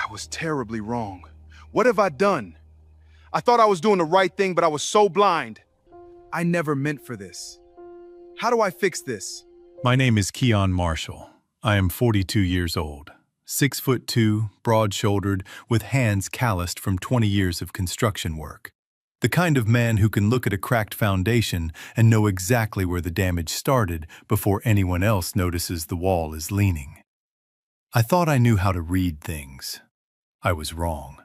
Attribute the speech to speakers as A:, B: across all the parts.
A: I was terribly wrong. What have I done? I thought I was doing the right thing, but I was so blind. I never meant for this. How do I fix this?
B: My name is Keon Marshall. I am 42 years old, 6'2", broad-shouldered, with hands calloused from 20 years of construction work. The kind of man who can look at a cracked foundation and know exactly where the damage started before anyone else notices the wall is leaning. I thought I knew how to read things. I was wrong.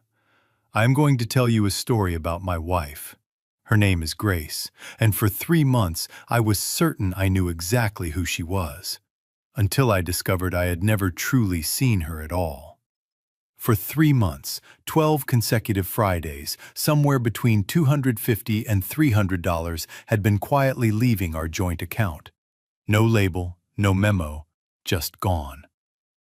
B: I am going to tell you a story about my wife. Her name is Grace, and for 3 months I was certain I knew exactly who she was, until I discovered I had never truly seen her at all. For 3 months, 12 consecutive Fridays, somewhere between $250 and $300 had been quietly leaving our joint account. No label, no memo, just gone.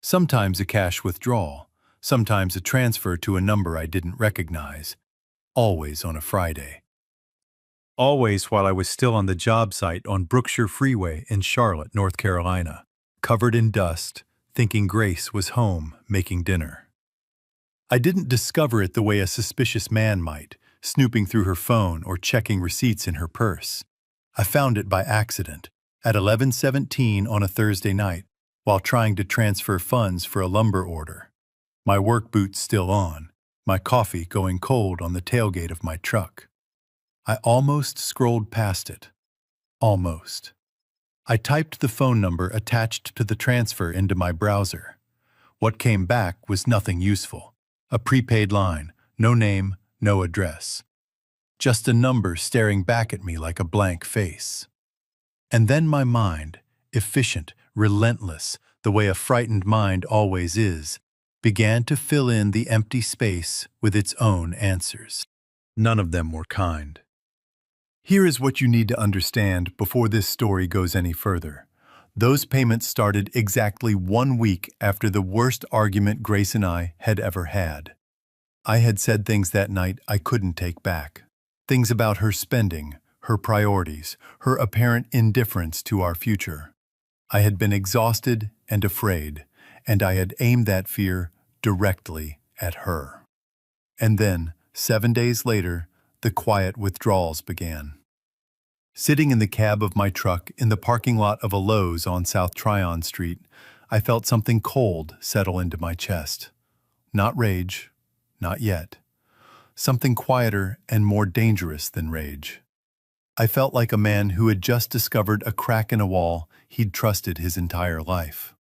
B: Sometimes a cash withdrawal, sometimes a transfer to a number I didn't recognize, always on a Friday. Always while I was still on the job site on Brookshire Freeway in Charlotte, North Carolina, covered in dust, thinking Grace was home making dinner. I didn't discover it the way a suspicious man might, snooping through her phone or checking receipts in her purse. I found it by accident, at 11:17 on a Thursday night, while trying to transfer funds for a lumber order. My work boots still on, my coffee going cold on the tailgate of my truck. I almost scrolled past it. Almost. I typed the phone number attached to the transfer into my browser. What came back was nothing useful. A prepaid line, no name, no address. Just a number staring back at me like a blank face. And then my mind, efficient, relentless, the way a frightened mind always is, began to fill in the empty space with its own answers. None of them were kind. Here is what you need to understand before this story goes any further. Those payments started exactly 1 week after the worst argument Grace and I had ever had. I had said things that night I couldn't take back. Things about her spending, her priorities, her apparent indifference to our future. I had been exhausted and afraid, and I had aimed that fear directly at her. And then, 7 days later, the quiet withdrawals began. Sitting in the cab of my truck in the parking lot of a Lowe's on South Tryon Street, I felt something cold settle into my chest. Not rage, not yet. Something quieter and more dangerous than rage. I felt like a man who had just discovered a crack in a wall he'd trusted his entire life.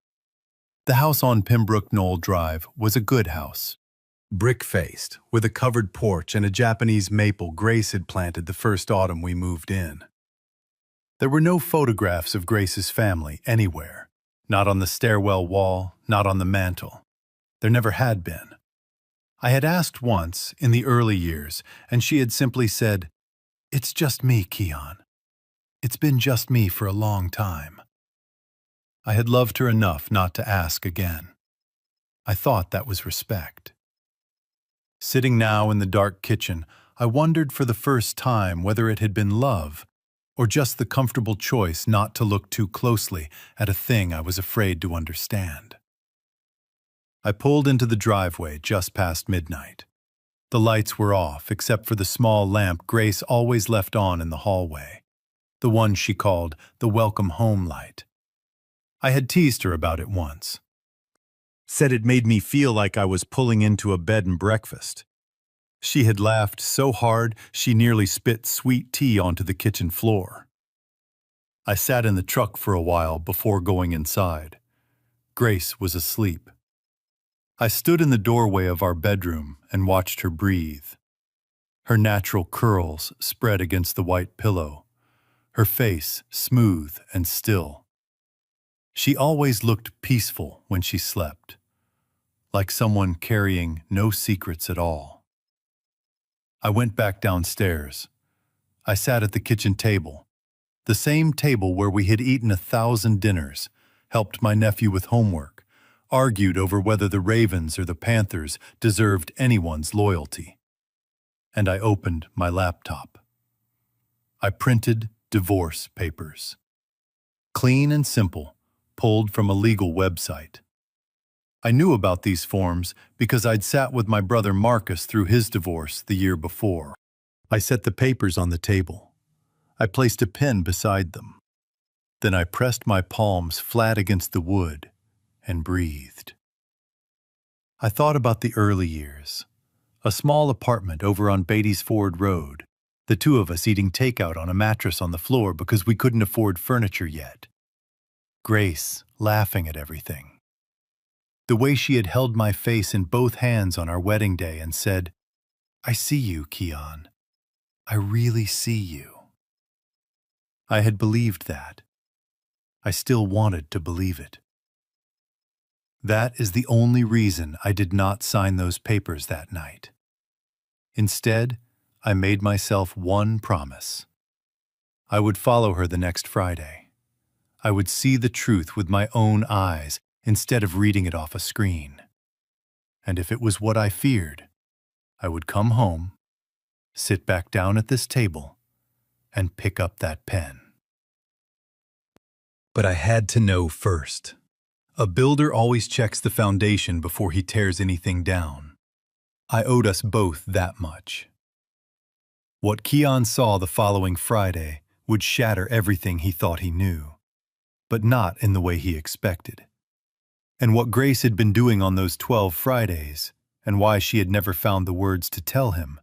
B: The house on Pembroke Knoll Drive was a good house. Brick-faced, with a covered porch and a Japanese maple Grace had planted the first autumn we moved in. There were no photographs of Grace's family anywhere. Not on the stairwell wall, not on the mantel. There never had been. I had asked once, in the early years, and she had simply said, "It's just me, Keon. It's been just me for a long time." I had loved her enough not to ask again. I thought that was respect. Sitting now in the dark kitchen, I wondered for the first time whether it had been love, or just the comfortable choice not to look too closely at a thing I was afraid to understand. I pulled into the driveway just past midnight. The lights were off except for the small lamp Grace always left on in the hallway, the one she called the welcome home light. I had teased her about it once. Said it made me feel like I was pulling into a bed and breakfast. She had laughed so hard she nearly spit sweet tea onto the kitchen floor. I sat in the truck for a while before going inside. Grace was asleep. I stood in the doorway of our bedroom and watched her breathe. Her natural curls spread against the white pillow, her face smooth and still. She always looked peaceful when she slept, like someone carrying no secrets at all. I went back downstairs. I sat at the kitchen table, the same table where we had eaten 1,000 dinners, helped my nephew with homework, argued over whether the Ravens or the Panthers deserved anyone's loyalty. And I opened my laptop. I printed divorce papers. Clean and simple, pulled from a legal website. I knew about these forms because I'd sat with my brother Marcus through his divorce the year before. I set the papers on the table. I placed a pen beside them. Then I pressed my palms flat against the wood and breathed. I thought about the early years. A small apartment over on Beatty's Ford Road. The two of us eating takeout on a mattress on the floor because we couldn't afford furniture yet. Grace laughing at everything. The way she had held my face in both hands on our wedding day and said, "I see you, Keon. I really see you." I had believed that. I still wanted to believe it. That is the only reason I did not sign those papers that night. Instead, I made myself one promise. I would follow her the next Friday. I would see the truth with my own eyes instead of reading it off a screen. And if it was what I feared, I would come home, sit back down at this table, and pick up that pen. But I had to know first. A builder always checks the foundation before he tears anything down. I owed us both that much. What Keon saw the following Friday would shatter everything he thought he knew, but not in the way he expected. And what Grace had been doing on those 12 Fridays, and why she had never found the words to tell him,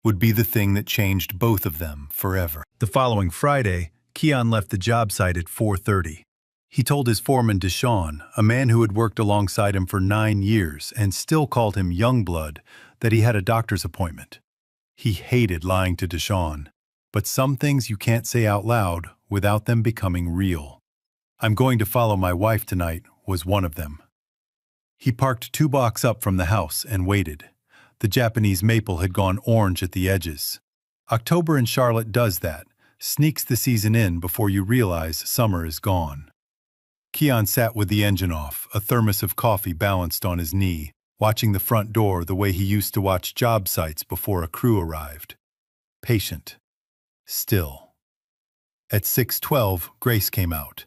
B: would be the thing that changed both of them forever. The following Friday, Keon left the job site at 4:30. He told his foreman Deshaun, a man who had worked alongside him for 9 years and still called him Youngblood, that he had a doctor's appointment. He hated lying to Deshaun, but some things you can't say out loud without them becoming real. "I'm going to follow my wife tonight" was one of them. He parked 2 blocks up from the house and waited. The Japanese maple had gone orange at the edges. October in Charlotte does that, sneaks the season in before you realize summer is gone. Keon sat with the engine off, a thermos of coffee balanced on his knee, watching the front door the way he used to watch job sites before a crew arrived. Patient. Still. At 6:12, Grace came out.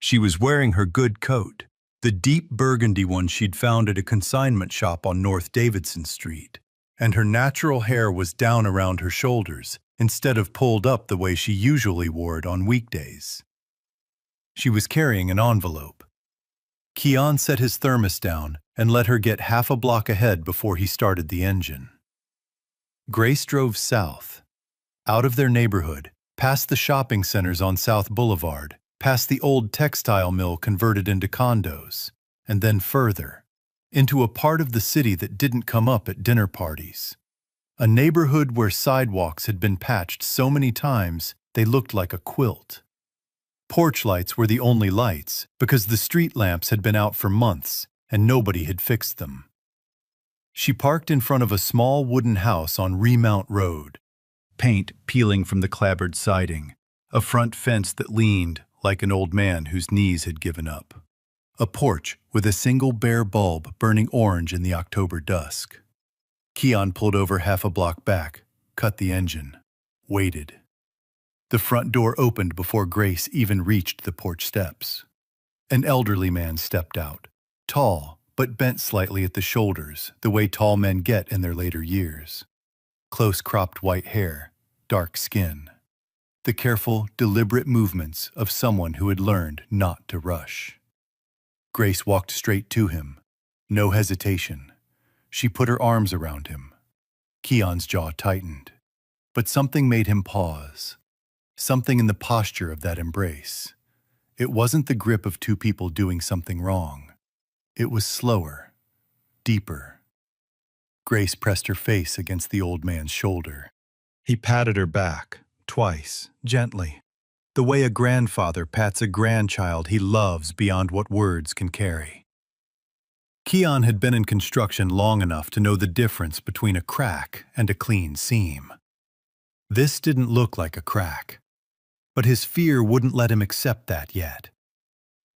B: She was wearing her good coat, the deep burgundy one she'd found at a consignment shop on North Davidson Street, and her natural hair was down around her shoulders instead of pulled up the way she usually wore it on weekdays. She was carrying an envelope. Keon set his thermos down and let her get half a block ahead before he started the engine. Grace drove south, out of their neighborhood, past the shopping centers on South Boulevard, past the old textile mill converted into condos, and then further, into a part of the city that didn't come up at dinner parties. A neighborhood where sidewalks had been patched so many times they looked like a quilt. Porch lights were the only lights because the street lamps had been out for months and nobody had fixed them. She parked in front of a small wooden house on Remount Road, paint peeling from the clapboard siding, a front fence that leaned like an old man whose knees had given up, a porch with a single bare bulb burning orange in the October dusk. Keon pulled over half a block back, cut the engine, waited. The front door opened before Grace even reached the porch steps. An elderly man stepped out, tall but bent slightly at the shoulders, the way tall men get in their later years. Close-cropped white hair, dark skin. The careful, deliberate movements of someone who had learned not to rush. Grace walked straight to him, no hesitation. She put her arms around him. Keon's jaw tightened, but something made him pause. Something in the posture of that embrace. It wasn't the grip of two people doing something wrong. It was slower, deeper. Grace pressed her face against the old man's shoulder. He patted her back, twice, gently, the way a grandfather pats a grandchild he loves beyond what words can carry. Keon had been in construction long enough to know the difference between a crack and a clean seam. This didn't look like a crack. But his fear wouldn't let him accept that yet.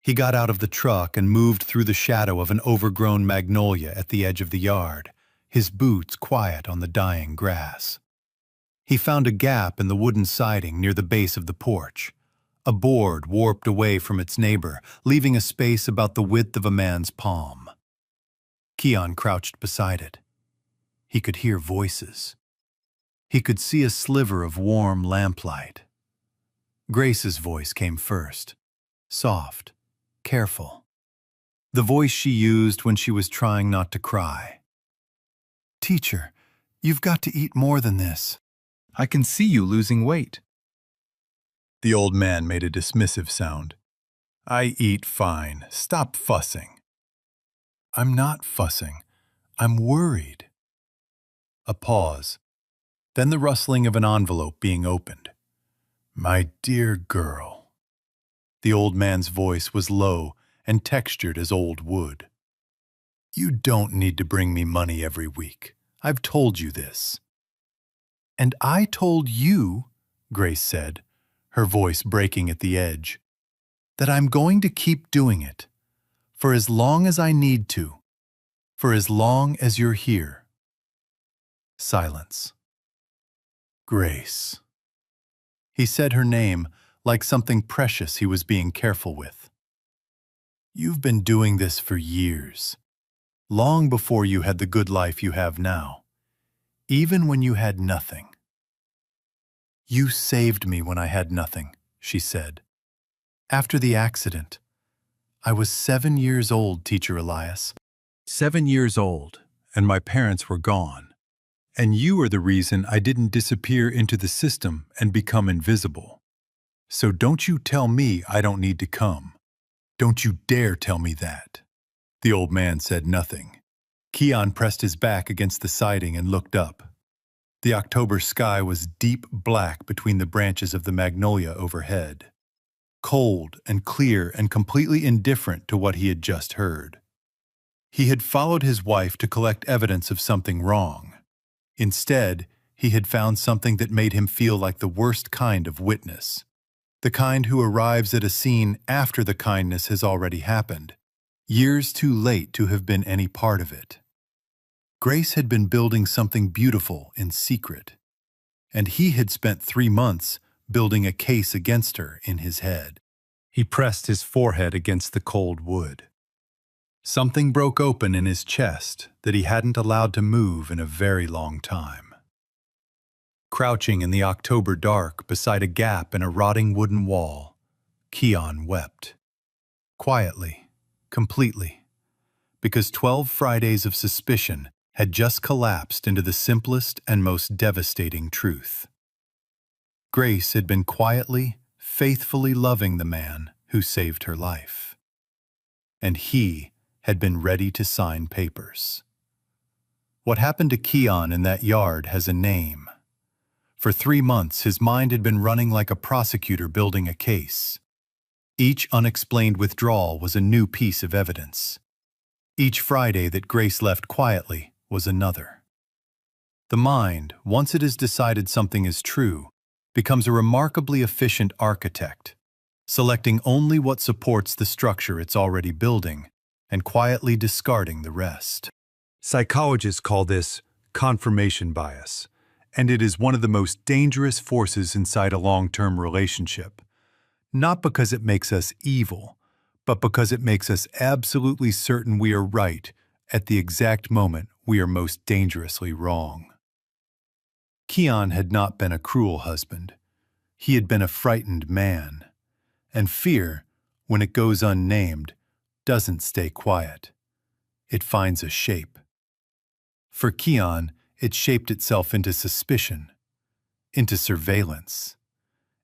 B: He got out of the truck and moved through the shadow of an overgrown magnolia at the edge of the yard, his boots quiet on the dying grass. He found a gap in the wooden siding near the base of the porch, a board warped away from its neighbor, leaving a space about the width of a man's palm. Keon crouched beside it. He could hear voices. He could see a sliver of warm lamplight. Grace's voice came first, soft, careful. The voice she used when she was trying not to cry. "Teacher, you've got to eat more than this.
A: I can see you losing weight."
B: The old man made a dismissive sound. "I eat fine. Stop fussing." "I'm not fussing. I'm worried." A pause, then the rustling of an envelope being opened. "My dear girl." The old man's voice was low and textured as old wood. "You don't need to bring me money every week. I've told you this." "And I told you," Grace said, her voice breaking at the edge, "that I'm going to keep doing it, for as long as I need to, for as long as you're here." Silence. "Grace." He said her name like something precious he was being careful with. "You've been doing this for years, long before you had the good life you have now, even when you had nothing." "You saved me when I had nothing," she said. "After the accident. I was 7 years old, Teacher Elias. 7 years old, and my parents were gone. And you are the reason I didn't disappear into the system and become invisible. So don't you tell me I don't need to come. Don't you dare tell me that." The old man said nothing. Keon pressed his back against the siding and looked up. The October sky was deep black between the branches of the magnolia overhead. Cold and clear and completely indifferent to what he had just heard. He had followed his wife to collect evidence of something wrong. Instead, he had found something that made him feel like the worst kind of witness. The kind who arrives at a scene after the kindness has already happened, years too late to have been any part of it. Grace had been building something beautiful in secret, and he had spent 3 months building a case against her in his head. He pressed his forehead against the cold wood. Something broke open in his chest that he hadn't allowed to move in a very long time. Crouching in the October dark beside a gap in a rotting wooden wall, Keon wept. Quietly, completely, because 12 Fridays of suspicion had just collapsed into the simplest and most devastating truth. Grace had been quietly, faithfully loving the man who saved her life. And he had been ready to sign papers. What happened to Keon in that yard has a name. For 3 months, his mind had been running like a prosecutor building a case. Each unexplained withdrawal was a new piece of evidence. Each Friday that Grace left quietly was another. The mind, once it has decided something is true, becomes a remarkably efficient architect, selecting only what supports the structure it's already building and quietly discarding the rest. Psychologists call this confirmation bias, and it is one of the most dangerous forces inside a long-term relationship. Not because it makes us evil, but because it makes us absolutely certain we are right at the exact moment we are most dangerously wrong. Keon had not been a cruel husband. He had been a frightened man. And fear, when it goes unnamed, doesn't stay quiet. It finds a shape. For Keon, it shaped itself into suspicion, into surveillance,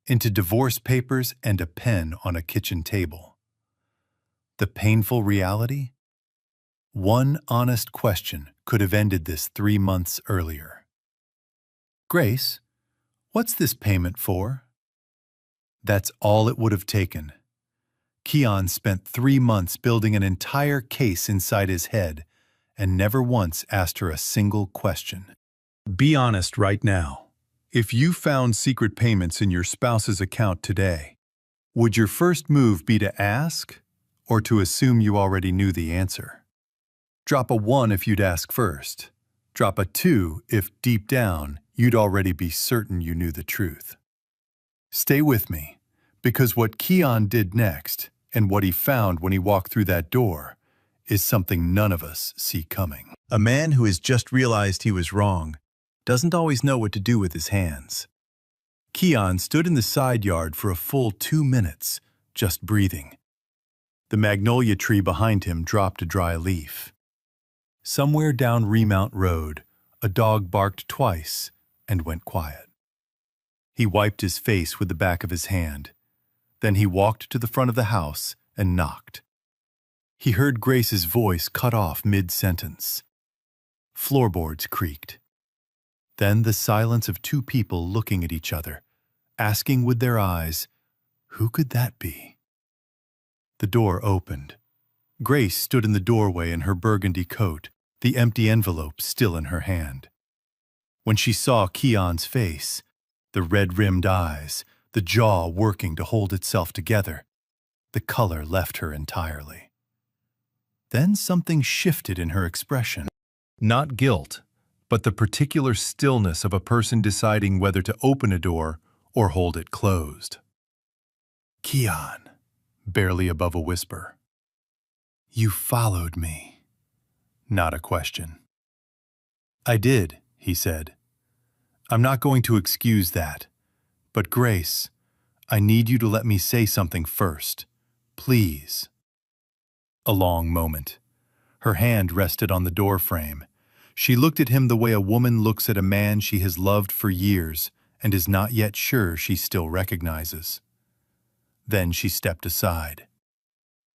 B: into divorce papers and a pen on a kitchen table. The painful reality? One honest question could have ended this 3 months earlier. "Grace, what's this payment for?" That's all it would have taken. Keon spent 3 months building an entire case inside his head and never once asked her a single question. Be honest right now. If you found secret payments in your spouse's account today, would your first move be to ask or to assume you already knew the answer? Drop a 1 if you'd ask first. Drop a 2 if deep down you'd already be certain you knew the truth. Stay with me, because what Keon did next and what he found when he walked through that door is something none of us see coming. A man who has just realized he was wrong doesn't always know what to do with his hands. Keon stood in the side yard for a full 2 minutes, just breathing. The magnolia tree behind him dropped a dry leaf. Somewhere down Remount Road, a dog barked twice and went quiet. He wiped his face with the back of his hand. Then he walked to the front of the house and knocked. He heard Grace's voice cut off mid-sentence. Floorboards creaked. Then the silence of two people looking at each other, asking with their eyes, "Who could that be?" The door opened. Grace stood in the doorway in her burgundy coat, the empty envelope still in her hand. When she saw Keon's face, the red-rimmed eyes, the jaw working to hold itself together, the color left her entirely. Then something shifted in her expression. Not guilt, but the particular stillness of a person deciding whether to open a door or hold it closed. "Keon," barely above a whisper. "You followed me." Not a question. "I did," he said. "I'm not going to excuse that. But Grace, I need you to let me say something first. Please." A long moment. Her hand rested on the door frame. She looked at him the way a woman looks at a man she has loved for years and is not yet sure she still recognizes. Then she stepped aside.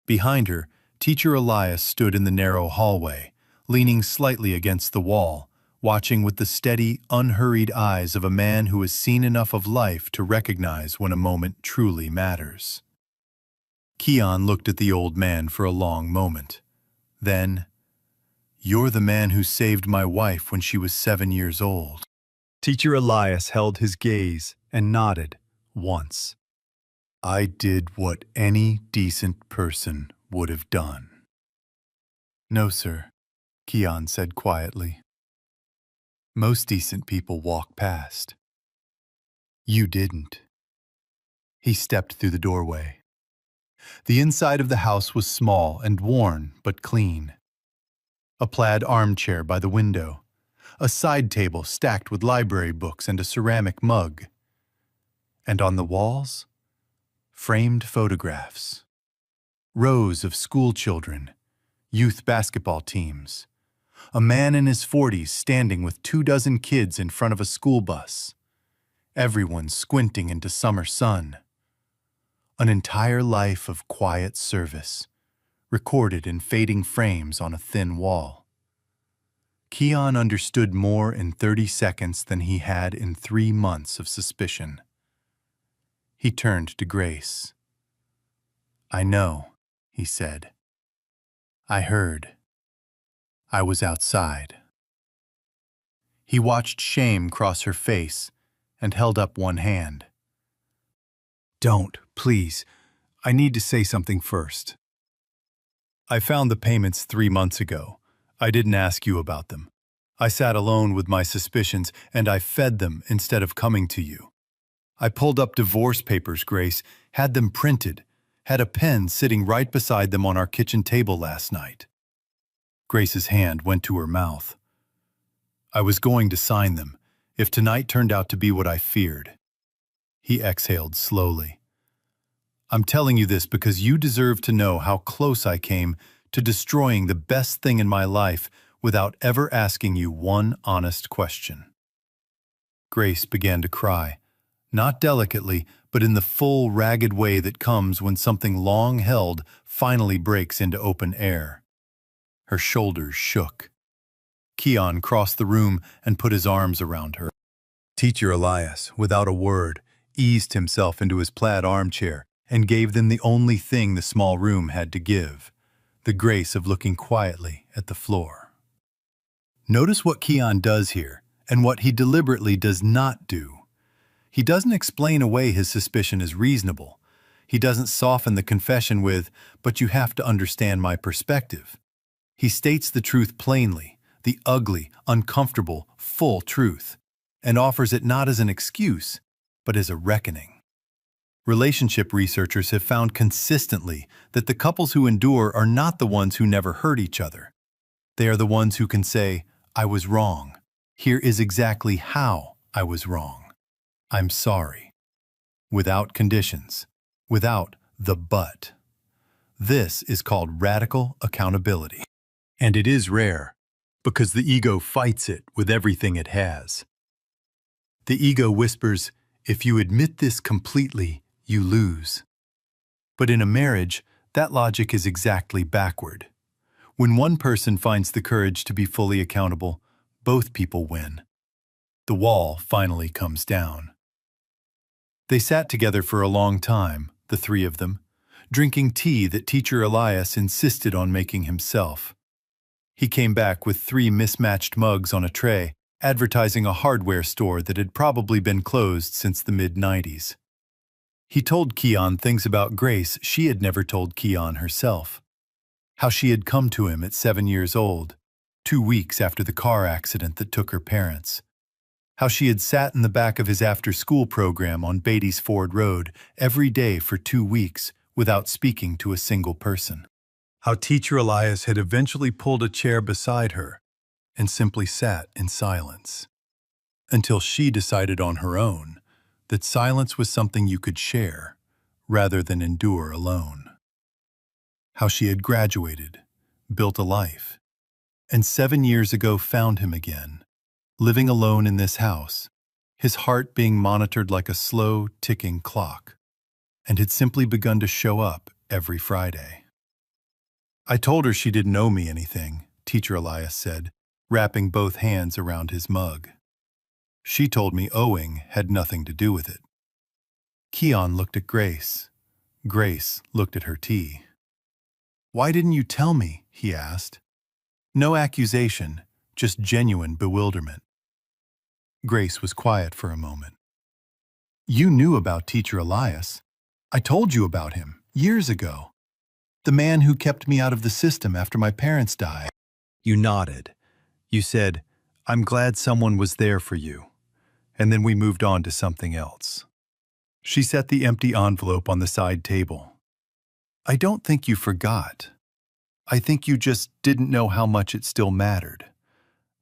B: Behind her, Teacher Elias stood in the narrow hallway, leaning slightly against the wall, watching with the steady, unhurried eyes of a man who has seen enough of life to recognize when a moment truly matters. Keon looked at the old man for a long moment. Then, "You're the man who saved my wife when she was 7 years old." Teacher Elias held his gaze and nodded once. "I did what any decent person would have done." "No, sir," Keon said quietly. "Most decent people walk past. You didn't." He stepped through the doorway. The inside of the house was small and worn, but clean. A plaid armchair by the window, a side table stacked with library books and a ceramic mug. And on the walls, framed photographs. Rows of school children, youth basketball teams, a man in his 40s standing with 24 kids in front of a school bus, everyone squinting into summer sun. An entire life of quiet service, recorded in fading frames on a thin wall. Keon understood more in 30 seconds than he had in 3 months of suspicion. He turned to Grace. "I know," he said. "I heard. I was outside." He watched shame cross her face and held up one hand. "Don't, please. I need to say something first. I found the payments 3 months ago. I didn't ask you about them. I sat alone with my suspicions, and I fed them instead of coming to you. I pulled up divorce papers, Grace, had them printed, had a pen sitting right beside them on our kitchen table last night." Grace's hand went to her mouth. "I was going to sign them, if tonight turned out to be what I feared." He exhaled slowly. "I'm telling you this because you deserve to know how close I came to destroying the best thing in my life without ever asking you one honest question." Grace began to cry, not delicately, but in the full, ragged way that comes when something long held finally breaks into open air. Her shoulders shook. Keon crossed the room and put his arms around her. Teacher Elias, without a word, eased himself into his plaid armchair and gave them the only thing the small room had to give, the grace of looking quietly at the floor. Notice what Keon does here, and what he deliberately does not do. He doesn't explain away his suspicion as reasonable. He doesn't soften the confession with, "But you have to understand my perspective." He states the truth plainly, the ugly, uncomfortable, full truth, and offers it not as an excuse, but as a reckoning. Relationship researchers have found consistently that the couples who endure are not the ones who never hurt each other. They are the ones who can say, "I was wrong. Here is exactly how I was wrong. I'm sorry." Without conditions, without the but. This is called radical accountability. And it is rare, because the ego fights it with everything it has. The ego whispers, "If you admit this completely, you lose." But in a marriage, that logic is exactly backward. When one person finds the courage to be fully accountable, both people win. The wall finally comes down. They sat together for a long time, the three of them, drinking tea that Teacher Elias insisted on making himself. He came back with 3 mismatched mugs on a tray, advertising a hardware store that had probably been closed since the mid-90s. He told Keon things about Grace she had never told Keon herself. How she had come to him at 7 years old, 2 weeks after the car accident that took her parents. How she had sat in the back of his after-school program on Beatty's Ford Road every day for 2 weeks without speaking to a single person. How Teacher Elias had eventually pulled a chair beside her and simply sat in silence, until she decided on her own that silence was something you could share rather than endure alone. How she had graduated, built a life, and 7 years ago found him again, living alone in this house, his heart being monitored like a slow, ticking clock, and had simply begun to show up every Friday. "I told her she didn't owe me anything," Teacher Elias said, wrapping both hands around his mug. "She told me owing had nothing to do with it." Keon looked at Grace. Grace looked at her tea. "Why didn't you tell me?" he asked. No accusation, just genuine bewilderment. Grace was quiet for a moment. "You knew about Teacher Elias. I told you about him, years ago. The man who kept me out of the system after my parents died." You nodded. You said, "I'm glad someone was there for you." And then we moved on to something else. She set the empty envelope on the side table. "I don't think you forgot. I think you just didn't know how much it still mattered.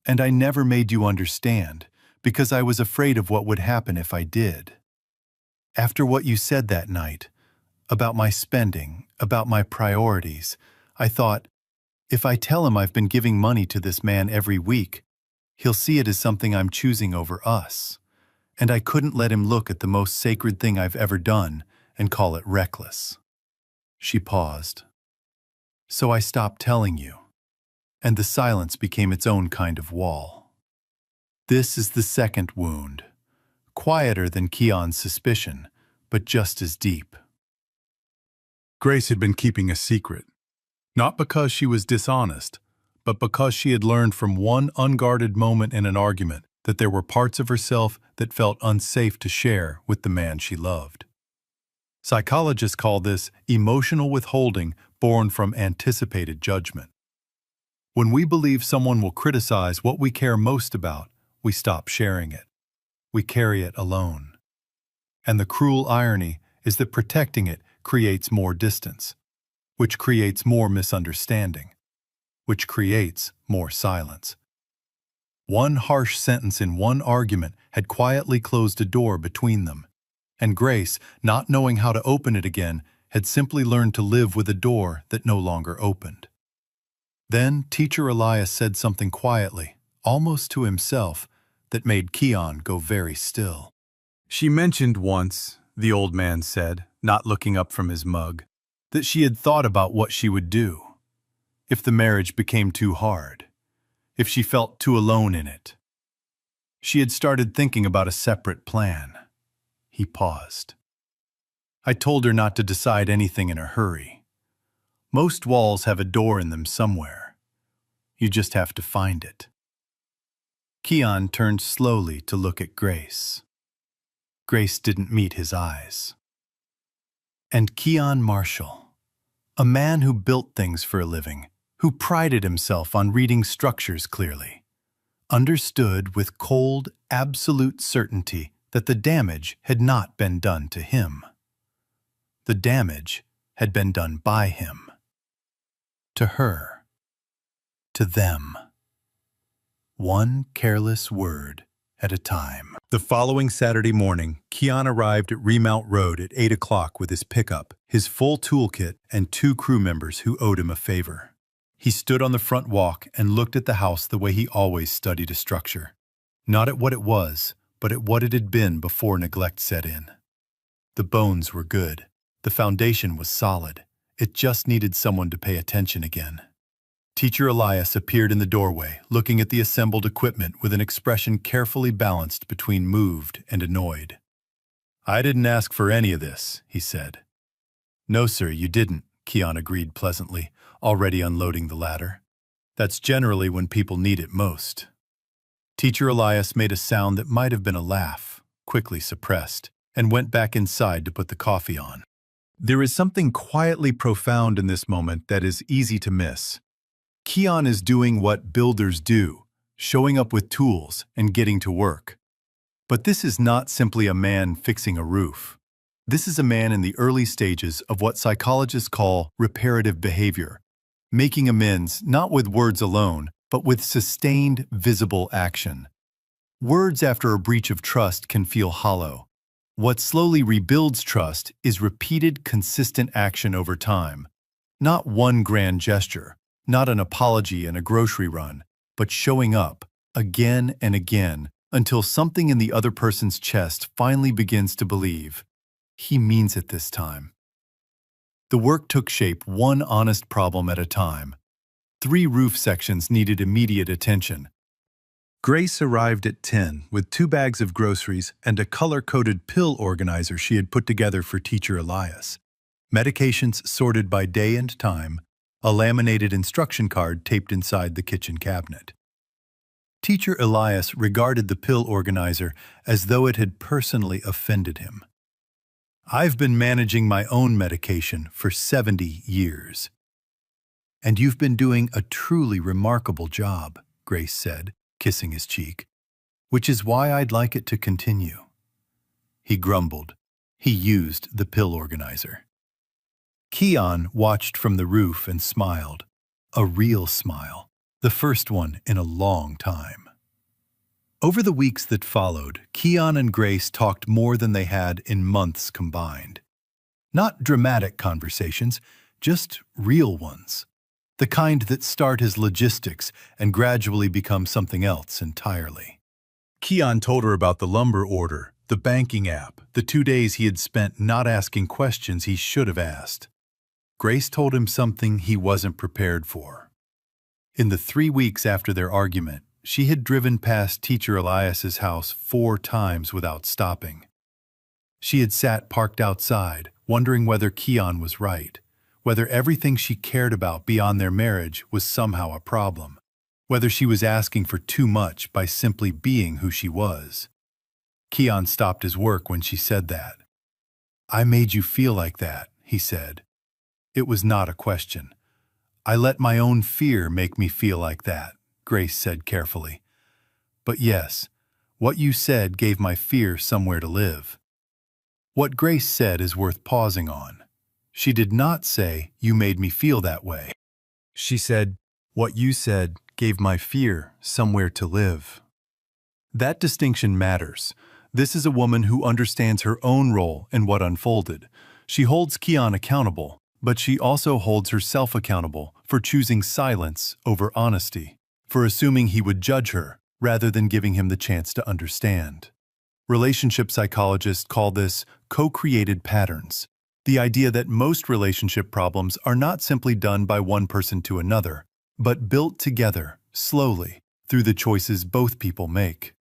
B: And I never made you understand, because I was afraid of what would happen if I did. After what you said that night, about my spending, about my priorities, I thought, if I tell him I've been giving money to this man every week, he'll see it as something I'm choosing over us. And I couldn't let him look at the most sacred thing I've ever done and call it reckless." She paused. "So I stopped telling you, and the silence became its own kind of wall. This is the second wound, quieter than Keon's suspicion, but just as deep." Grace had been keeping a secret, not because she was dishonest, but because she had learned from one unguarded moment in an argument that there were parts of herself that felt unsafe to share with the man she loved. Psychologists call this emotional withholding born from anticipated judgment. When we believe someone will criticize what we care most about, we stop sharing it. We carry it alone. And the cruel irony is that protecting it creates more distance, which creates more misunderstanding, which creates more silence. One harsh sentence in one argument had quietly closed a door between them, and Grace, not knowing how to open it again, had simply learned to live with a door that no longer opened. Then Teacher Elias said something quietly, almost to himself, that made Keon go very still. "She mentioned once," the old man said, not looking up from his mug, "that she had thought about what she would do if the marriage became too hard, if she felt too alone in it. She had started thinking about a separate plan." He paused. "I told her not to decide anything in a hurry. Most walls have a door in them somewhere. You just have to find it." Keon turned slowly to look at Grace. Grace didn't meet his eyes. And Keon Marshall, a man who built things for a living, who prided himself on reading structures clearly, understood with cold, absolute certainty that the damage had not been done to him. The damage had been done by him. To her. To them. One careless word at a time. The following Saturday morning, Keon arrived at Remount Road at 8 o'clock with his pickup, his full toolkit, and 2 crew members who owed him a favor. He stood on the front walk and looked at the house the way he always studied a structure. Not at what it was, but at what it had been before neglect set in. The bones were good. The foundation was solid. It just needed someone to pay attention again. Teacher Elias appeared in the doorway, looking at the assembled equipment with an expression carefully balanced between moved and annoyed. "I didn't ask for any of this," he said. "No, sir, you didn't," Keon agreed pleasantly, already unloading the ladder. "That's generally when people need it most." Teacher Elias made a sound that might have been a laugh, quickly suppressed, and went back inside to put the coffee on. There is something quietly profound in this moment that is easy to miss. Keon is doing what builders do, showing up with tools and getting to work. But this is not simply a man fixing a roof. This is a man in the early stages of what psychologists call reparative behavior, making amends not with words alone, but with sustained, visible action. Words after a breach of trust can feel hollow. What slowly rebuilds trust is repeated, consistent action over time. Not one grand gesture, not an apology and a grocery run, but showing up, again and again, until something in the other person's chest finally begins to believe, he means it this time. The work took shape one honest problem at a time. 3 roof sections needed immediate attention. Grace arrived at 10 with 2 bags of groceries and a color-coded pill organizer she had put together for Teacher Elias. Medications sorted by day and time, a laminated instruction card taped inside the kitchen cabinet. Teacher Elias regarded the pill organizer as though it had personally offended him. "I've been managing my own medication for 70 years. And you've been doing a truly remarkable job," Grace said, kissing his cheek, "which is why I'd like it to continue." He grumbled. He used the pill organizer. Keon watched from the roof and smiled. A real smile. The first one in a long time. Over the weeks that followed, Keon and Grace talked more than they had in months combined. Not dramatic conversations, just real ones. The kind that start as logistics and gradually become something else entirely. Keon told her about the lumber order, the banking app, the 2 days he had spent not asking questions he should have asked. Grace told him something he wasn't prepared for. In the 3 weeks after their argument, she had driven past Teacher Elias's house 4 times without stopping. She had sat parked outside, wondering whether Keon was right, whether everything she cared about beyond their marriage was somehow a problem, whether she was asking for too much by simply being who she was. Keon stopped his work when she said that. "I made you feel like that," he said. It was not a question. "I let my own fear make me feel like that," Grace said carefully. "But yes, what you said gave my fear somewhere to live." What Grace said is worth pausing on. She did not say, "You made me feel that way." She said, "What you said gave my fear somewhere to live." That distinction matters. This is a woman who understands her own role in what unfolded. She holds Keon accountable, but she also holds herself accountable for choosing silence over honesty, for assuming he would judge her rather than giving him the chance to understand. Relationship psychologists call this co-created patterns. The idea that most relationship problems are not simply done by one person to another, but built together, slowly, through the choices both people make.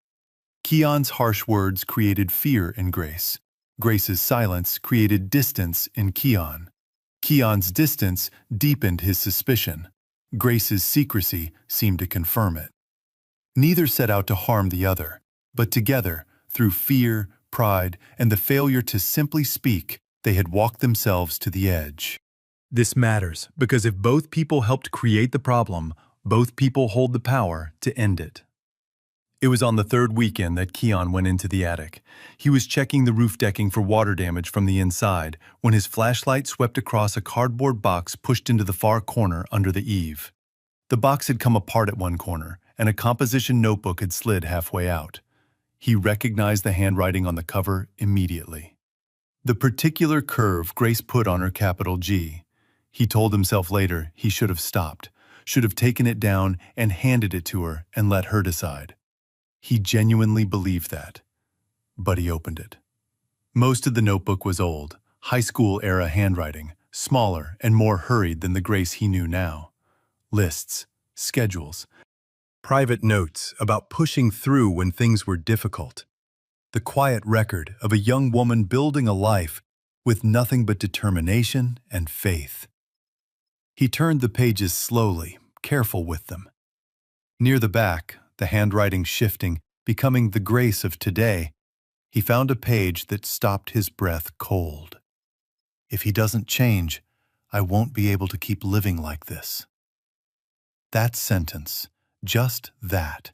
B: Keon's harsh words created fear in Grace. Grace's silence created distance in Keon. Keon's distance deepened his suspicion. Grace's secrecy seemed to confirm it. Neither set out to harm the other, but together, through fear, pride, and the failure to simply speak, they had walked themselves to the edge. This matters because if both people helped create the problem, both people hold the power to end it. It was on the third weekend that Keon went into the attic. He was checking the roof decking for water damage from the inside when his flashlight swept across a cardboard box pushed into the far corner under the eave. The box had come apart at one corner, and a composition notebook had slid halfway out. He recognized the handwriting on the cover immediately. The particular curve Grace put on her capital G. He told himself later he should have stopped, should have taken it down and handed it to her and let her decide. He genuinely believed that. But he opened it. Most of the notebook was old, high school-era handwriting, smaller and more hurried than the Grace he knew now. Lists, schedules, private notes about pushing through when things were difficult. The quiet record of a young woman building a life with nothing but determination and faith. He turned the pages slowly, careful with them. Near the back, the handwriting shifting, becoming the Grace of today, he found a page that stopped his breath cold. If he doesn't change, I won't be able to keep living like this. That sentence, just that.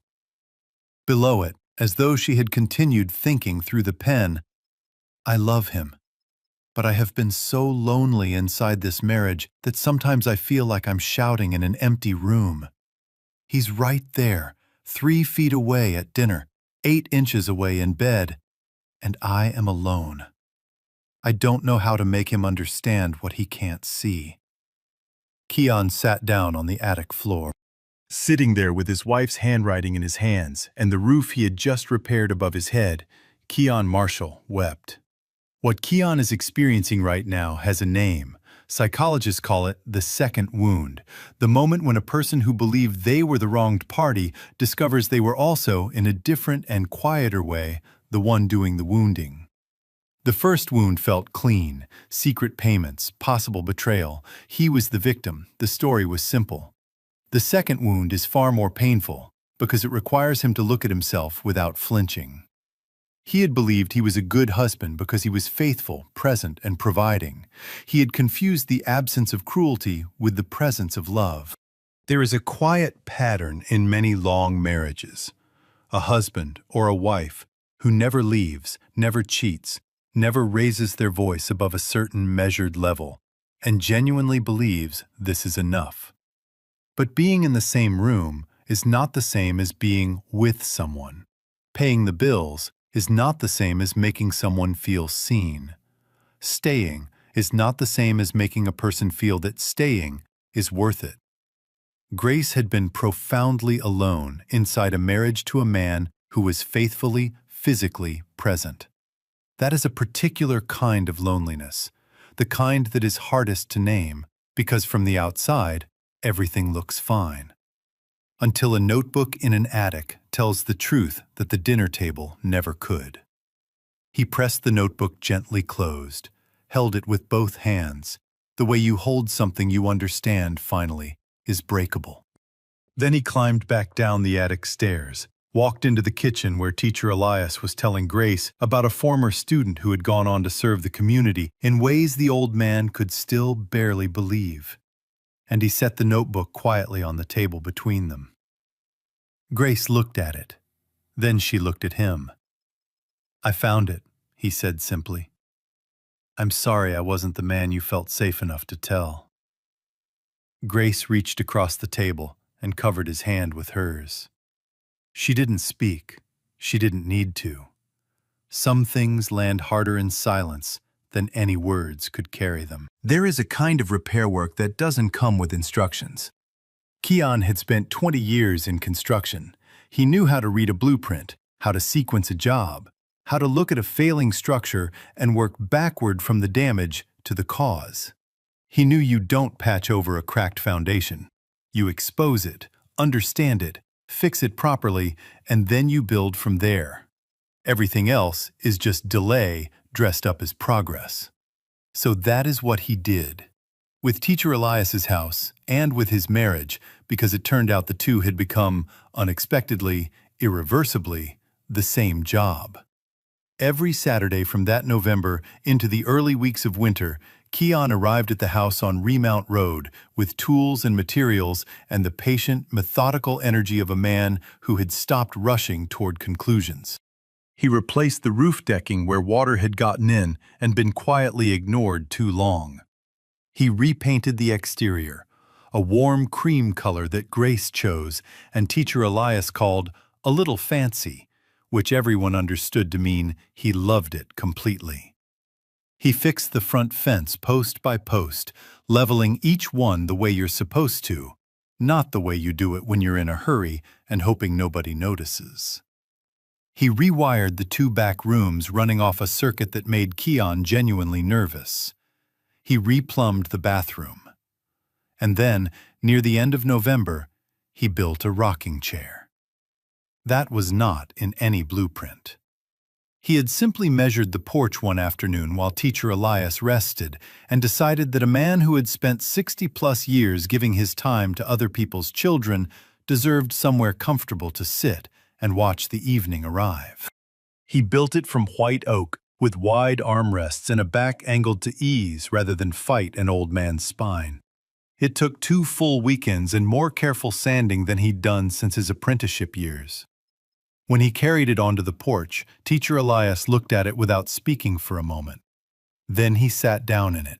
B: Below it, as though she had continued thinking through the pen, I love him, but I have been so lonely inside this marriage that sometimes I feel like I'm shouting in an empty room. He's right there, 3 feet away at dinner, 8 inches away in bed, and I am alone. I don't know how to make him understand what he can't see. Keon sat down on the attic floor. Sitting there with his wife's handwriting in his hands and the roof he had just repaired above his head, Keon Marshall wept. What Keon is experiencing right now has a name. Psychologists call it the second wound, the moment when a person who believed they were the wronged party discovers they were also, in a different and quieter way, the one doing the wounding. The first wound felt clean, secret payments, possible betrayal. He was the victim, the story was simple. The second wound is far more painful because it requires him to look at himself without flinching. He had believed he was a good husband because he was faithful, present, and providing. He had confused the absence of cruelty with the presence of love. There is a quiet pattern in many long marriages. A husband or a wife who never leaves, never cheats, never raises their voice above a certain measured level, and genuinely believes this is enough. But being in the same room is not the same as being with someone. Paying the bills is not the same as making someone feel seen. Staying is not the same as making a person feel that staying is worth it. Grace had been profoundly alone inside a marriage to a man who was faithfully, physically present. That is a particular kind of loneliness, the kind that is hardest to name, because from the outside, everything looks fine. Until a notebook in an attic tells the truth that the dinner table never could. He pressed the notebook gently closed, held it with both hands, the way you hold something you understand, finally, is breakable. Then he climbed back down the attic stairs, walked into the kitchen where Teacher Elias was telling Grace about a former student who had gone on to serve the community in ways the old man could still barely believe. And he set the notebook quietly on the table between them. Grace looked at it. Then she looked at him. I found it, he said simply. I'm sorry I wasn't the man you felt safe enough to tell. Grace reached across the table and covered his hand with hers. She didn't speak. She didn't need to. Some things land harder in silence than any words could carry them. There is a kind of repair work that doesn't come with instructions. Keon had spent 20 years in construction. He knew how to read a blueprint, how to sequence a job, how to look at a failing structure and work backward from the damage to the cause. He knew you don't patch over a cracked foundation. You expose it, understand it, fix it properly, and then you build from there. Everything else is just delay dressed up as progress. So that is what he did. With Teacher Elias's house and with his marriage, because it turned out the two had become, unexpectedly, irreversibly, the same job. Every Saturday from that November into the early weeks of winter, Keon arrived at the house on Remount Road with tools and materials and the patient, methodical energy of a man who had stopped rushing toward conclusions. He replaced the roof decking where water had gotten in and been quietly ignored too long. He repainted the exterior, a warm cream color that Grace chose and teacher Elias called a little fancy, which everyone understood to mean he loved it completely. He fixed the front fence post by post, leveling each one the way you're supposed to, not the way you do it when you're in a hurry and hoping nobody notices. He rewired the 2 back rooms running off a circuit that made Keon genuinely nervous. He replumbed the bathroom. And then, near the end of November, he built a rocking chair. That was not in any blueprint. He had simply measured the porch one afternoon while teacher Elias rested and decided that a man who had spent 60+ years giving his time to other people's children deserved somewhere comfortable to sit and watch the evening arrive. He built it from white oak with wide armrests and a back angled to ease rather than fight an old man's spine. It took 2 full weekends and more careful sanding than he'd done since his apprenticeship years. When he carried it onto the porch, teacher Elias looked at it without speaking for a moment. Then he sat down in it.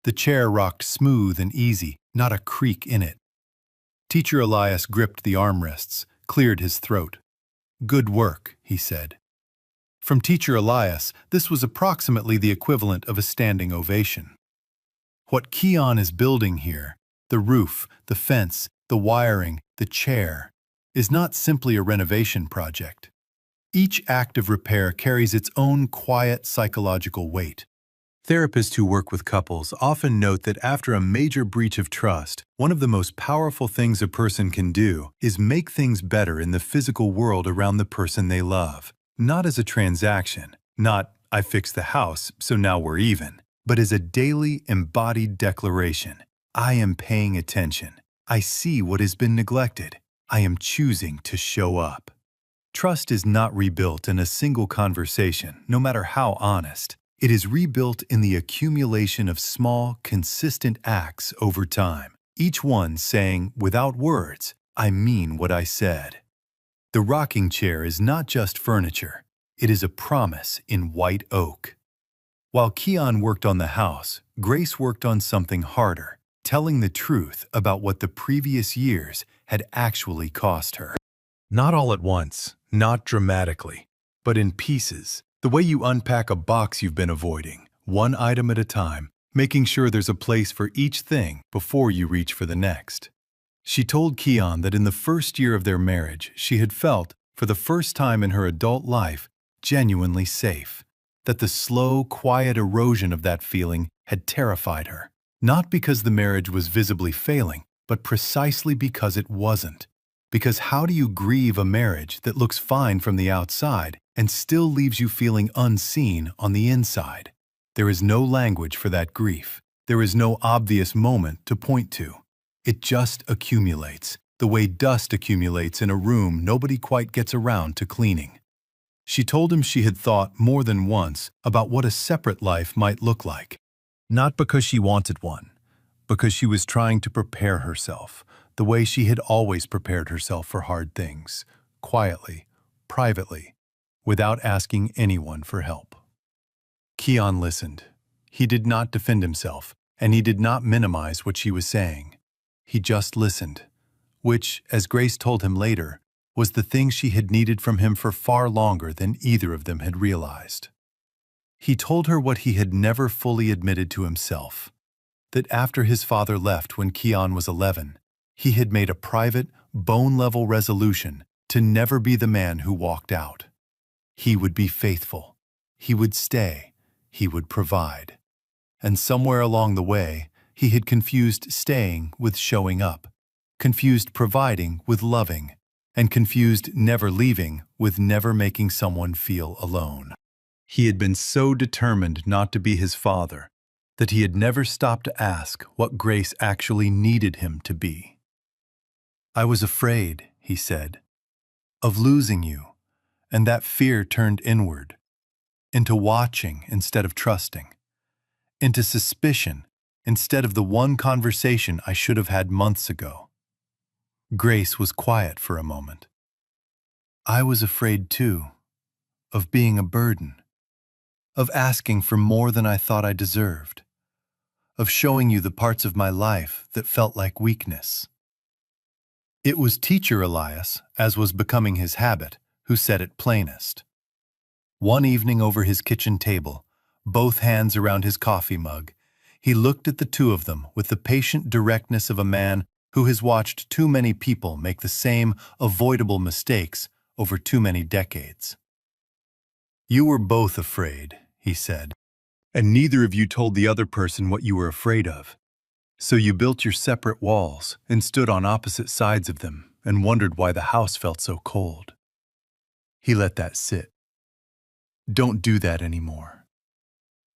B: The chair rocked smooth and easy, not a creak in it. Teacher Elias gripped the armrests, cleared his throat. "Good work," he said. From teacher Elias, this was approximately the equivalent of a standing ovation. What Keon is building here, the roof, the fence, the wiring, the chair, is not simply a renovation project. Each act of repair carries its own quiet psychological weight. Therapists who work with couples often note that after a major breach of trust, one of the most powerful things a person can do is make things better in the physical world around the person they love. Not as a transaction, not "I fixed the house, so now we're even," but as a daily embodied declaration. I am paying attention. I see what has been neglected. I am choosing to show up. Trust is not rebuilt in a single conversation, no matter how honest. It is rebuilt in the accumulation of small, consistent acts over time, each one saying, without words, "I mean what I said." The rocking chair is not just furniture. It is a promise in white oak. While Keon worked on the house, Grace worked on something harder, telling the truth about what the previous years had actually cost her. Not all at once, not dramatically, but in pieces, the way you unpack a box you've been avoiding, one item at a time, making sure there's a place for each thing before you reach for the next. She told Keon that in the first year of their marriage, she had felt, for the first time in her adult life, genuinely safe, that the slow, quiet erosion of that feeling had terrified her. Not because the marriage was visibly failing, but precisely because it wasn't. Because how do you grieve a marriage that looks fine from the outside and still leaves you feeling unseen on the inside? There is no language for that grief. There is no obvious moment to point to. It just accumulates, the way dust accumulates in a room nobody quite gets around to cleaning. She told him she had thought more than once about what a separate life might look like. Not because she wanted one, because she was trying to prepare herself, the way she had always prepared herself for hard things, quietly, privately, without asking anyone for help. Keon listened. He did not defend himself, and he did not minimize what she was saying. He just listened, which, as Grace told him later, was the thing she had needed from him for far longer than either of them had realized. He told her what he had never fully admitted to himself, that after his father left when Keon was 11, he had made a private, bone-level resolution to never be the man who walked out. He would be faithful. He would stay. He would provide. And somewhere along the way, he had confused staying with showing up, confused providing with loving, and confused never leaving with never making someone feel alone. He had been so determined not to be his father that he had never stopped to ask what Grace actually needed him to be. "I was afraid," he said, "of losing you, and that fear turned inward, into watching instead of trusting, into suspicion, instead of the one conversation I should have had months ago. Grace was quiet for a moment. I was afraid, too, of being a burden, of asking for more than I thought I deserved, of showing you the parts of my life that felt like weakness. It was Teacher Elias, as was becoming his habit, who said it plainest. One evening over his kitchen table, both hands around his coffee mug, he looked at the two of them with the patient directness of a man who has watched too many people make the same avoidable mistakes over too many decades. You were both afraid, he said, and neither of you told the other person what you were afraid of. So you built your separate walls and stood on opposite sides of them and wondered why the house felt so cold. He let that sit. Don't do that anymore.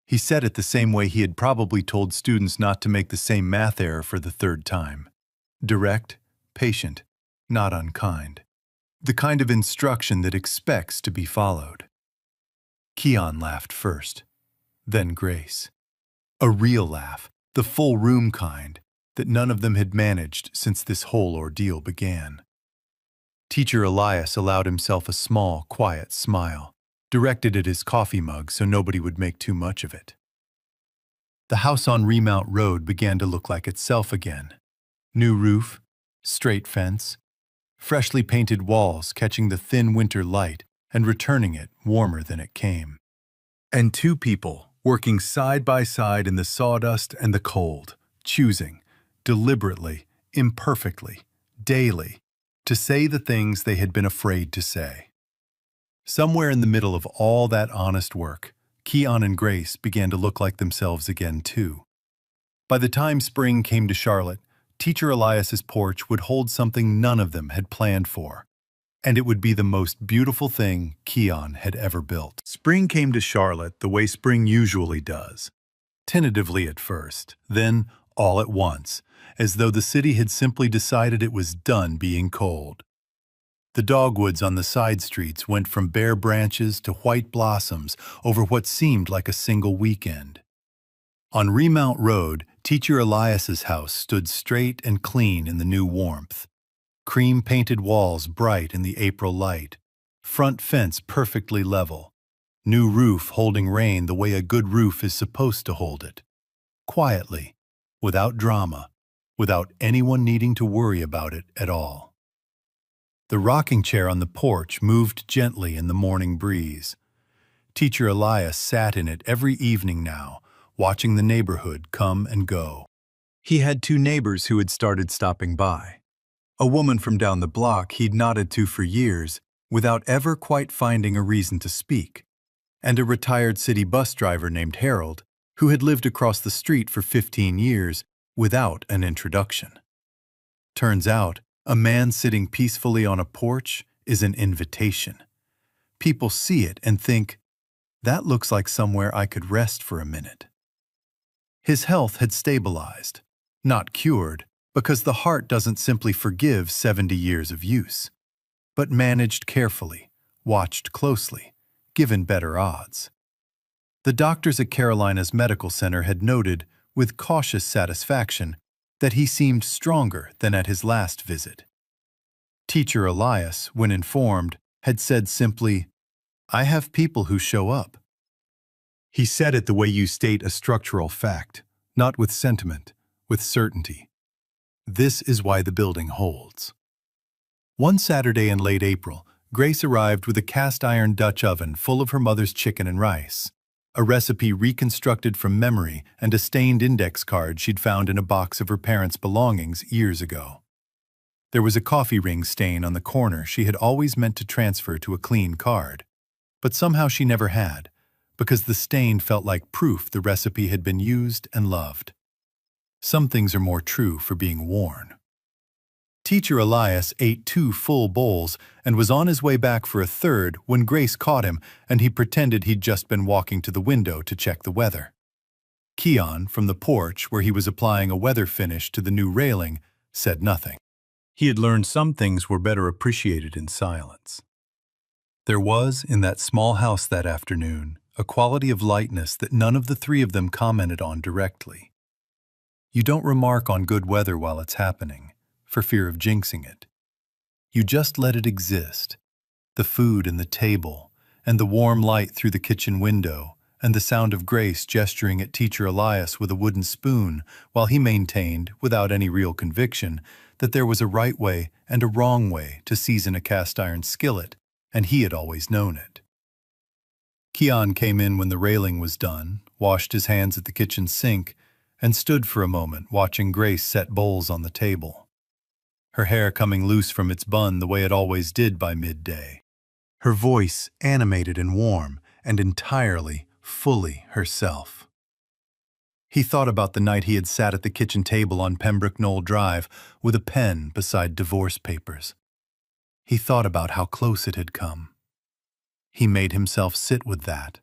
B: He said it the same way he had probably told students not to make the same math error for the third time. Direct, patient, not unkind. The kind of instruction that expects to be followed. Keon laughed first, then Grace. A real laugh, the full room kind, that none of them had managed since this whole ordeal began. Teacher Elias allowed himself a small, quiet smile, directed at his coffee mug so nobody would make too much of it. The house on Remount Road began to look like itself again. New roof, straight fence, freshly painted walls catching the thin winter light and returning it warmer than it came. And two people working side by side in the sawdust and the cold, choosing, deliberately, imperfectly, daily, to say the things they had been afraid to say. Somewhere in the middle of all that honest work, Keon and Grace began to look like themselves again, too. By the time spring came to Charlotte, Teacher Elias's porch would hold something none of them had planned for, and it would be the most beautiful thing Keon had ever built. Spring came to Charlotte the way spring usually does, tentatively at first, then all at once, as though the city had simply decided it was done being cold. The dogwoods on the side streets went from bare branches to white blossoms over what seemed like a single weekend. On Remount Road, Teacher Elias's house stood straight and clean in the new warmth. Cream-painted walls bright in the April light, front fence perfectly level, new roof holding rain the way a good roof is supposed to hold it. Quietly, without drama, without anyone needing to worry about it at all. The rocking chair on the porch moved gently in the morning breeze. Teacher Elias sat in it every evening now, watching the neighborhood come and go. He had two neighbors who had started stopping by. A woman from down the block he'd nodded to for years without ever quite finding a reason to speak, and a retired city bus driver named Harold who had lived across the street for 15 years without an introduction. Turns out, a man sitting peacefully on a porch is an invitation. People see it and think, that looks like somewhere I could rest for a minute. His health had stabilized, not cured, because the heart doesn't simply forgive 70 years of use, but managed carefully, watched closely, given better odds. The doctors at Carolina's Medical Center had noted, with cautious satisfaction, that he seemed stronger than at his last visit. Teacher Elias, when informed, had said simply, "I have people who show up." He said it the way you state a structural fact, not with sentiment, with certainty. This is why the building holds. One Saturday in late April, Grace arrived with a cast-iron Dutch oven full of her mother's chicken and rice, a recipe reconstructed from memory and a stained index card she'd found in a box of her parents' belongings years ago. There was a coffee ring stain on the corner she had always meant to transfer to a clean card, but somehow she never had, because the stain felt like proof the recipe had been used and loved. Some things are more true for being worn. Teacher Elias ate 2 full bowls and was on his way back for a third when Grace caught him and he pretended he'd just been walking to the window to check the weather. Keon, from the porch where he was applying a weather finish to the new railing, said nothing. He had learned some things were better appreciated in silence. There was, in that small house that afternoon, a quality of lightness that none of the three of them commented on directly. You don't remark on good weather while it's happening, for fear of jinxing it. You just let it exist. The food and the table, and the warm light through the kitchen window, and the sound of Grace gesturing at Teacher Elias with a wooden spoon while he maintained, without any real conviction, that there was a right way and a wrong way to season a cast-iron skillet, and he had always known it. Keon came in when the railing was done, washed his hands at the kitchen sink, and stood for a moment watching Grace set bowls on the table. Her hair coming loose from its bun the way it always did by midday. Her voice animated and warm, and entirely, fully herself. He thought about the night he had sat at the kitchen table on Pembroke Knoll Drive with a pen beside divorce papers. He thought about how close it had come. He made himself sit with that.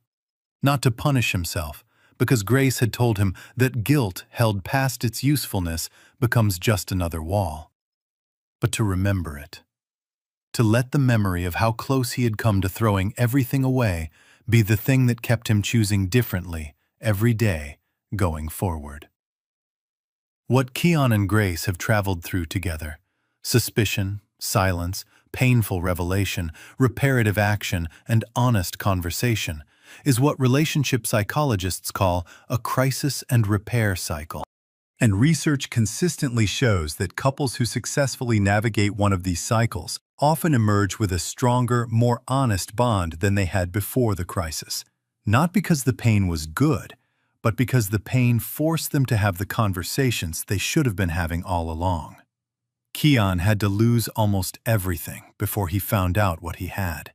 B: Not to punish himself, because Grace had told him that guilt held past its usefulness becomes just another wall, but to remember it. To let the memory of how close he had come to throwing everything away be the thing that kept him choosing differently every day going forward. What Keon and Grace have traveled through together, suspicion, silence, painful revelation, reparative action, and honest conversation, is what relationship psychologists call a crisis and repair cycle. And research consistently shows that couples who successfully navigate one of these cycles often emerge with a stronger, more honest bond than they had before the crisis. Not because the pain was good, but because the pain forced them to have the conversations they should have been having all along. Keon had to lose almost everything before he found out what he had.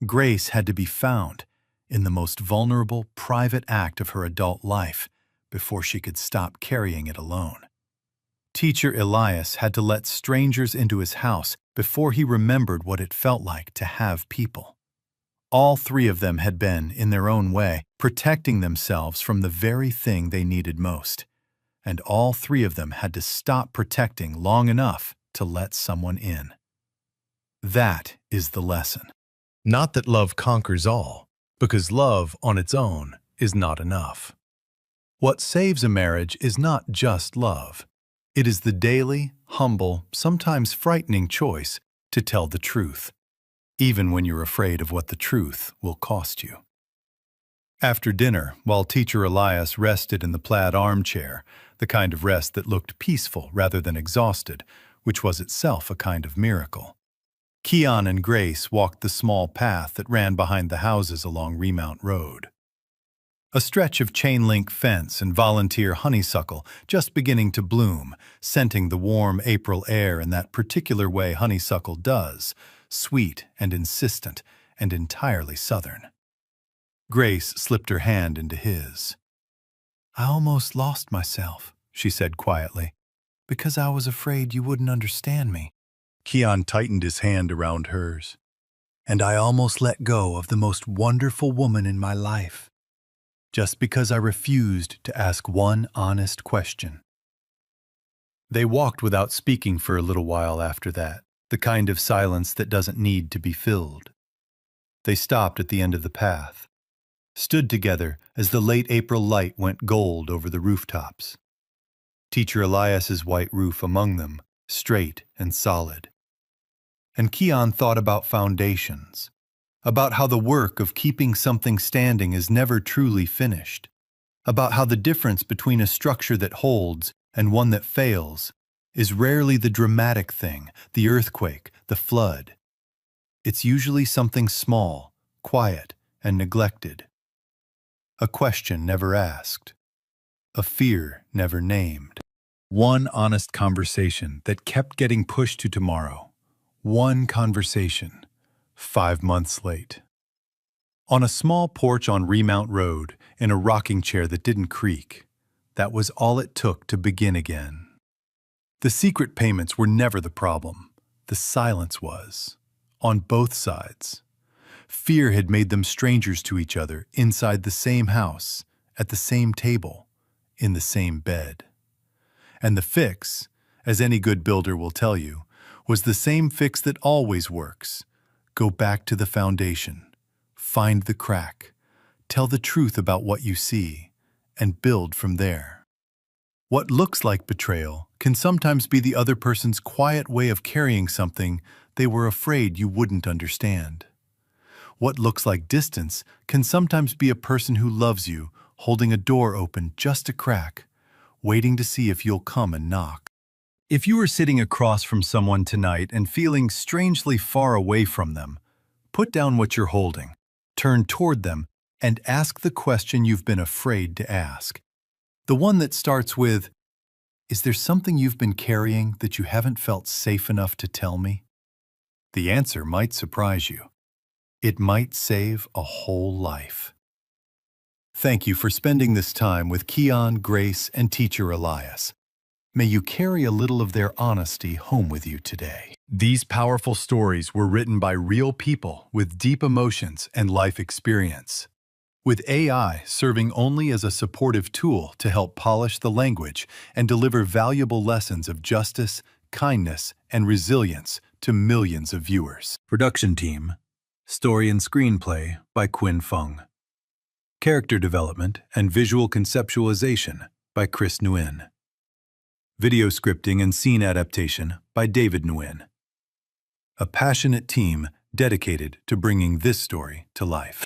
B: Grace had to be found in the most vulnerable, private act of her adult life before she could stop carrying it alone. Teacher Elias had to let strangers into his house before he remembered what it felt like to have people. All three of them had been, in their own way, protecting themselves from the very thing they needed most. And all three of them had to stop protecting long enough to let someone in. That is the lesson. Not that love conquers all, because love on its own is not enough. What saves a marriage is not just love. It is the daily, humble, sometimes frightening choice to tell the truth, even when you're afraid of what the truth will cost you. After dinner, while Teacher Elias rested in the plaid armchair, the kind of rest that looked peaceful rather than exhausted, which was itself a kind of miracle, Keon and Grace walked the small path that ran behind the houses along Remount Road. A stretch of chain-link fence and volunteer honeysuckle just beginning to bloom, scenting the warm April air in that particular way honeysuckle does, sweet and insistent and entirely southern. Grace slipped her hand into his. "I almost lost myself," she said quietly, "because I was afraid you wouldn't understand me." Keon tightened his hand around hers. "And I almost let go of the most wonderful woman in my life, just because I refused to ask one honest question." They walked without speaking for a little while after that, the kind of silence that doesn't need to be filled. They stopped at the end of the path, stood together as the late April light went gold over the rooftops. Teacher Elias's white roof among them, straight and solid. And Keon thought about foundations, about how the work of keeping something standing is never truly finished, about how the difference between a structure that holds and one that fails is rarely the dramatic thing, the earthquake, the flood. It's usually something small, quiet, and neglected. A question never asked, a fear never named. One honest conversation that kept getting pushed to tomorrow. One conversation, 5 months late. On a small porch on Remount Road, in a rocking chair that didn't creak, that was all it took to begin again. The secret payments were never the problem. The silence was. On both sides. Fear had made them strangers to each other inside the same house, at the same table, in the same bed. And the fix, as any good builder will tell you, was the same fix that always works. Go back to the foundation. Find the crack. Tell the truth about what you see and build from there. What looks like betrayal can sometimes be the other person's quiet way of carrying something they were afraid you wouldn't understand. What looks like distance can sometimes be a person who loves you, holding a door open just a crack, waiting to see if you'll come and knock. If you are sitting across from someone tonight and feeling strangely far away from them, put down what you're holding, turn toward them, and ask the question you've been afraid to ask. The one that starts with, "Is there something you've been carrying that you haven't felt safe enough to tell me?" The answer might surprise you. It might save a whole life. Thank you for spending this time with Keon, Grace, and teacher Elias. May you carry a little of their honesty home with you today. These powerful stories were written by real people with deep emotions and life experience. With AI serving only as a supportive tool to help polish the language and deliver valuable lessons of justice, kindness, and resilience to millions of viewers. Production team, story and screenplay by Quinn Fung. Character development and visual conceptualization by Chris Nguyen. Video scripting and scene adaptation by David Nguyen. A passionate team dedicated to bringing this story to life.